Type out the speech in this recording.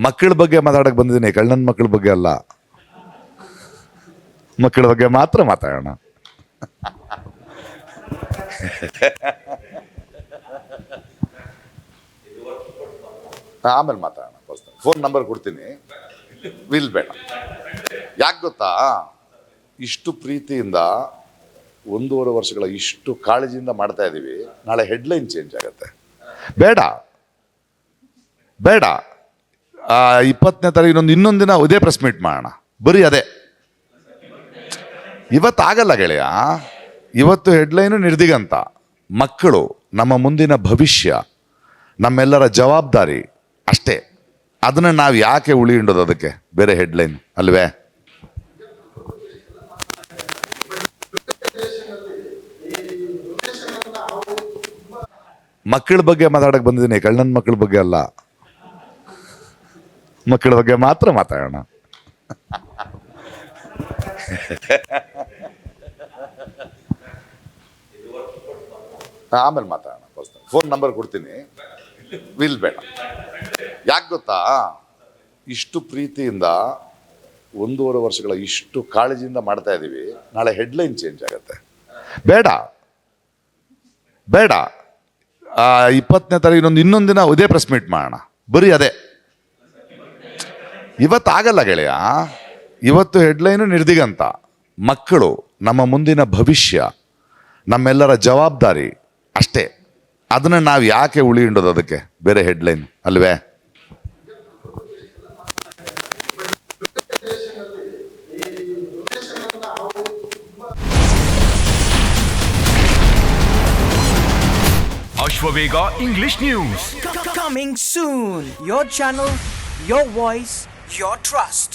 ಮಕ್ಕಳ ಬಗ್ಗೆ ಮಾತಾಡಕ್ ಬಂದಿದ್ದೀನಿ, ಕಳ್ಳನ ಮಕ್ಕಳ ಬಗ್ಗೆ ಅಲ್ಲ. ಮಕ್ಕಳ ಬಗ್ಗೆ ಮಾತ್ರ ಮಾತಾಡೋಣ. ಆಮೇಲೆ ಮಾತಾಡೋಣ. ಫೋನ್ ನಂಬರ್ ಕೊಡ್ತೀನಿ, ವಿಲ್ ಬೇಡ. ಯಾಕೆ ಗೊತ್ತಾ, ಇಷ್ಟು ಪ್ರೀತಿಯಿಂದ 1.5 ವರ್ಷಗಳ ಇಷ್ಟು ಕಾಳಜಿಯಿಂದ ಮಾಡ್ತಾ ಇದ್ದೀವಿ. ನಾಳೆ ಹೆಡ್ಲೈನ್ ಚೇಂಜ್ ಆಗುತ್ತೆ. ಬೇಡ ಬೇಡ. 20ನೇ ತಾರೀಕು ಇನ್ನೊಂದು ದಿನ ಇದೇ ಪ್ರೆಸ್ ಮೀಟ್ ಮಾಡೋಣ, ಬರೀ ಅದೇ. ಇವತ್ತಾಗಲ್ಲ ಗೆಳೆಯ. ಇವತ್ತು ಹೆಡ್ಲೈನು ನಿರ್ದಿಗಂತ. ಮಕ್ಕಳು ನಮ್ಮ ಮುಂದಿನ ಭವಿಷ್ಯ, ನಮ್ಮೆಲ್ಲರ ಜವಾಬ್ದಾರಿ ಅಷ್ಟೇ. ಅದನ್ನು ನಾವು ಯಾಕೆ ಉಳಿ ಹಿಂಡೋದು ಅದಕ್ಕೆ ಬೇರೆ ಹೆಡ್ಲೈನ್ ಅಲ್ವೇ? ಮಕ್ಕಳ ಬಗ್ಗೆ ಮಾತಾಡಕ್ ಬಂದಿದ್ದೀನಿ, ಕಳ್ಳನ ಮಕ್ಕಳ ಬಗ್ಗೆ ಅಲ್ಲ. ಮಕ್ಕಳ ಬಗ್ಗೆ ಮಾತ್ರ ಮಾತಾಡೋಣ. ಆಮೇಲೆ ಮಾತಾಡೋಣ. ಫೋನ್ ನಂಬರ್ ಕೊಡ್ತೀನಿ, ವಿಲ್ ಬೇಡ. ಯಾಕೆ ಗೊತ್ತಾ, ಇಷ್ಟು ಪ್ರೀತಿಯಿಂದ 1.5 ವರ್ಷಗಳ ಇಷ್ಟು ಕಾಳಜಿಯಿಂದ ಮಾಡ್ತಾ ಇದ್ದೀವಿ. ನಾಳೆ ಹೆಡ್ಲೈನ್ ಚೇಂಜ್ ಆಗುತ್ತೆ. ಬೇಡ ಬೇಡ. 20ನೇ ತಾರೀಕು ಇನ್ನೊಂದು ದಿನ ಇದೇ ಪ್ರೆಸ್ ಮೀಟ್ ಮಾಡೋಣ, ಬರೀ ಅದೇ. ಇವತ್ತಾಗಲ್ಲ ಗೆಳೆಯ. ಇವತ್ತು ಹೆಡ್ಲೈನು ನಿರ್ದಿಗಂತ. ಮಕ್ಕಳು ನಮ್ಮ ಮುಂದಿನ ಭವಿಷ್ಯ, ನಮ್ಮೆಲ್ಲರ ಜವಾಬ್ದಾರಿ ಅಷ್ಟೇ. ಅದನ್ನು ನಾವು ಯಾಕೆ ಉಳಿ ಹಿಂಡೋದು ಅದಕ್ಕೆ ಬೇರೆ ಹೆಡ್ಲೈನ್ ಅಲ್ವೇ? Ashwavega English News. Coming soon. Your channel, your voice, your trust.